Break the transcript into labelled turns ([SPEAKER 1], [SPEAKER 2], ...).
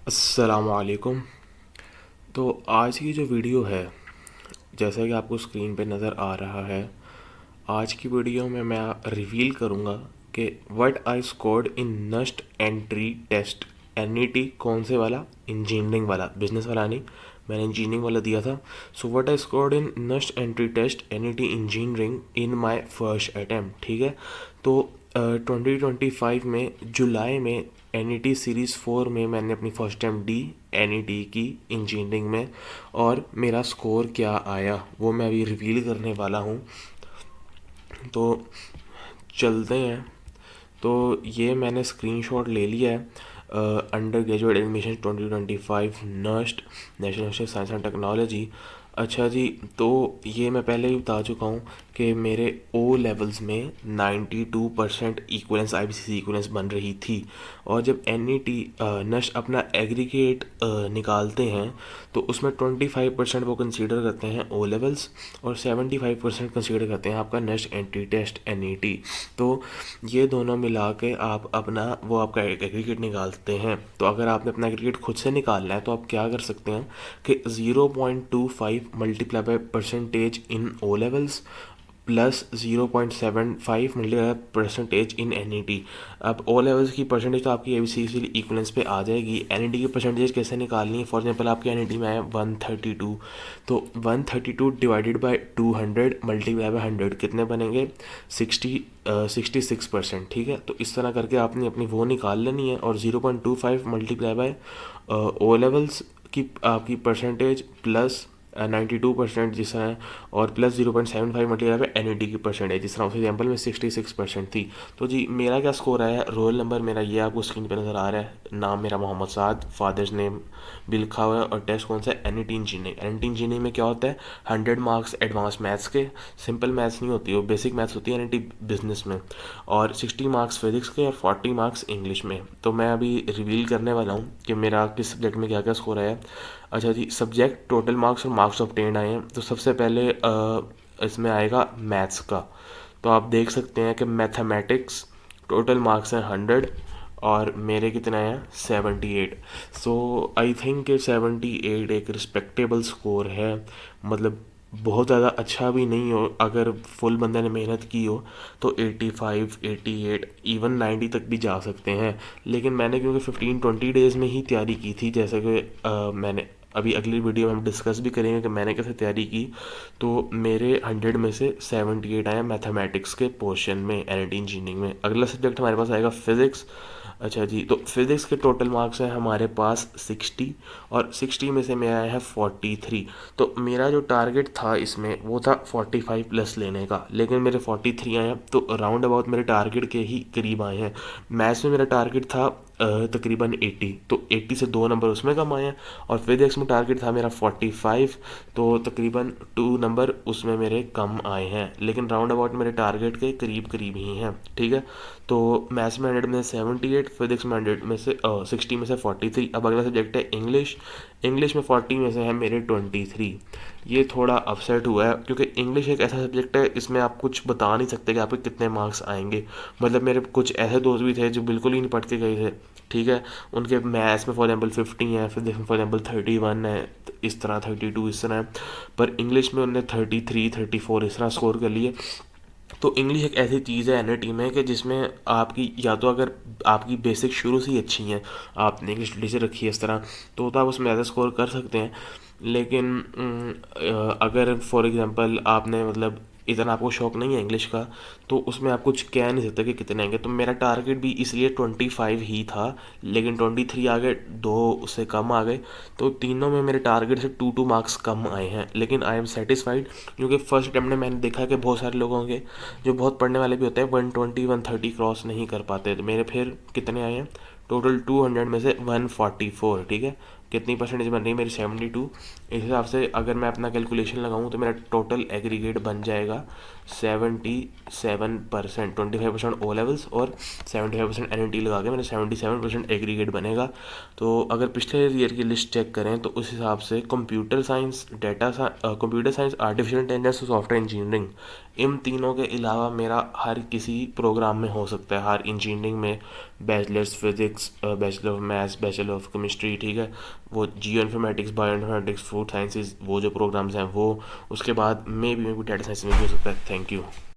[SPEAKER 1] अस्सलामुअलैकुम। तो आज की जो वीडियो है, जैसा कि आपको स्क्रीन पे नज़र आ रहा है, आज की वीडियो में मैं रिवील करूँगा कि what I scored in NUST entry test NET. कौन से वाला? इंजीनियरिंग वाला, बिजनेस वाला नहीं, मैंने इंजीनियरिंग वाला दिया था। So what I scored in NUST entry test NET engineering in my first attempt. ठीक है, तो 2025 में जुलाई में एनईटी सीरीज़ 4 में मैंने अपनी फर्स्ट टाइम दी एनईटी की इंजीनियरिंग में, और मेरा स्कोर क्या आया वो मैं अभी रिवील करने वाला हूँ। तो चलते हैं। तो ये मैंने स्क्रीनशॉट ले लिया है। Undergraduate admission 2025 NUST national institute science and technology. अच्छा जी, तो ये मैं पहले ही बता चुका हूँ कि मेरे ओ लेवल्स में 92% इक्वलेंस आईबीसीसी इक्वलेंस बन रही थी। और जब एनईटी नस्ट अपना एग्रीगेट निकालते हैं तो उसमें 25% वो कंसीडर करते हैं ओ लेवल्स और 75% कंसीडर करते हैं आपका नेक्स्ट एंट्री टेस्ट एनईटी। तो ये दोनों मिला के आप अपना वो आपका एग्रीगेट निकालते हैं। तो अगर आपने अपना एग्रीगेट खुद से निकालना है तो आप क्या कर सकते हैं कि 0.25 multiply by percentage in O levels plus 0.75 multiply percentage in NET. अब ओ लेवल्स की परसेंटेज तो आपकी एबीसीसी इक्वलेंस पे आ जाएगी। एनईटी की परसेंटेज कैसे निकालनी है? फॉर एग्जांपल आपके एनईटी में आया 132, तो 132 डिवाइडेड बाय 200 मल्टीप्लाई बाय 100 कितने बनेंगे? 66%। ठीक है, तो इस तरह करके आपने अपनी वो निकाल लेनी है। और 0.25 मल्टीप्लाई बाय ओ लेवल्स की आपकी परसेंटेज प्लस 92% जिस तरह, और प्लस 0.75 मल्टीप्लाई बाय एनईटी की परसेंटेज जिस तरह उस एग्जाम्पल में 66% थी। तो जी मेरा क्या स्कोर आया है? रोल नंबर मेरा ये आपको स्क्रीन पे नज़र आ रहा है, नाम मेरा मोहम्मद साद, फादर्स नेम भी लिखा हुआ है, और टेस्ट कौन सा है? NET engineering. एनईटी इंजीनियरिंग में क्या होता है? 100 मार्क्स एडवांस मैथ्स के, सिंपल मैथ्स नहीं होती, वो बेसिक मैथ्स होती है एनईटी बिजनेस में, और 60 मार्क्स फिजिक्स के और 40 मार्क्स इंग्लिश में। तो मैं अभी रिवील करने वाला हूँ कि मेरा किस सब्जेक्ट में क्या क्या स्कोर आया है। अच्छा जी, सब्जेक्ट, टोटल मार्क्स और मार्क्स ऑब्टेन्ड आए हैं। तो सबसे पहले इसमें आएगा मैथ्स का। तो आप देख सकते हैं कि मैथमेटिक्स टोटल मार्क्स हैं 100 और मेरे कितने हैं? 78। सो आई थिंक कि 78 एक रिस्पेक्टेबल स्कोर है। मतलब बहुत ज़्यादा अच्छा भी नहीं हो, अगर फुल बंदे ने मेहनत की हो तो 85, 88, इवन 90 तक भी जा सकते हैं। लेकिन मैंने क्योंकि 15-20 डेज़ में ही तैयारी की थी, जैसे कि मैंने अभी अगली वीडियो में हम डिस्कस भी करेंगे कि मैंने कैसे तैयारी की। तो मेरे 100 में से 78 आया मैथमेटिक्स के पोर्शन में एनईटी इंजीनियरिंग में। अगला सब्जेक्ट हमारे पास आएगा फिज़िक्स। अच्छा जी, तो फिज़िक्स के टोटल मार्क्स हैं हमारे पास 60, और 60 में से मेरा आया है 43। तो मेरा जो टारगेट था इसमें वो था 45 प्लस लेने का, लेकिन मेरे 43 आए हैं, तो राउंड अबाउट मेरे टारगेट के ही करीब आए हैं। मैथ्स में मेरा टारगेट था तकरीबन 80, तो 80 से 2 नंबर उसमें कम आए हैं। और फिजिक्स में टारगेट था मेरा 45, तो तकरीबन 2 नंबर उसमें मेरे कम आए हैं, लेकिन राउंड अबाउट मेरे टारगेट के करीब करीब ही हैं। ठीक है, तो मैथ्स में 100 में से 78, फिजिक्स में 100 में से 60 में से 43। अब अगला सब्जेक्ट है इंग्लिश। इंग्लिश में 40 में से है मेरे 23। ये थोड़ा अपसेट हुआ है क्योंकि इंग्लिश एक ऐसा सब्जेक्ट है, इसमें आप कुछ बता नहीं सकते कि आपके कितने मार्क्स आएंगे। मतलब मेरे कुछ ऐसे दोस्त भी थे जो बिल्कुल ही नहीं पढ़ के गए थे। ठीक है, उनके मैथ्स में फॉर एग्जाम्पल 50 है, फिजिक्स में फॉर एग्जाम्पल 31 है, इस तरह 32 इस तरह है। पर इंग्लिश में उनने 33, 34 इस तरह स्कोर कर लिए। तो इंग्लिश एक ऐसी चीज़ है एनईटी में कि जिसमें आपकी, या तो अगर आपकी बेसिक शुरू से ही अच्छी हैं, आपने इंग्लिश लिटरेचर रखी है इस तरह, तो आप उसमें ज़्यादा स्कोर कर सकते हैं। लेकिन अगर फॉर एग्जांपल आपने मतलब इतना आपको शौक नहीं है इंग्लिश का, तो उसमें आप कुछ कह नहीं सकते कि कितने आएंगे। तो मेरा टारगेट भी इसलिए 25 ही था, लेकिन 23 आ गए, 2 उससे कम आ गए। तो तीनों में मेरे टारगेट से 2 मार्क्स कम आए हैं, लेकिन आई एम सेटिस्फाइड, क्योंकि फर्स्ट अटैम्प्ट में मैंने देखा कि बहुत सारे लोग होंगे जो बहुत पढ़ने वाले भी होते हैं 120, 130 क्रॉस नहीं कर पाते। तो मेरे फिर कितने आए हैं? टोटल 200 में से 144। ठीक है, कितनी परसेंटेज बन रही है मेरी? 72। इस हिसाब से अगर मैं अपना कैलकुलेशन लगाऊं तो मेरा टोटल एग्रीगेट बन जाएगा 77%। 25% ओ लेवल्स और 75% एन लगा के मेरा 77% एग्रीगेट बनेगा। तो अगर पिछले ईयर की लिस्ट चेक करें तो उस हिसाब से computer science, computer science, artificial intelligence और सॉफ्टवेयर इंजीनियरिंग, इन तीनों के अलावा मेरा हर किसी प्रोग्राम में हो सकता है, हर इंजीनियरिंग में, bachelors physics, bachelor of maths, bachelor of chemistry, ठीक है, वो geo informatics, bio informatics, food sciences, वो जो प्रोग्राम्स हैं वो, उसके बाद मे भी डाटा साइंस में भी हो सकता है। Thank you.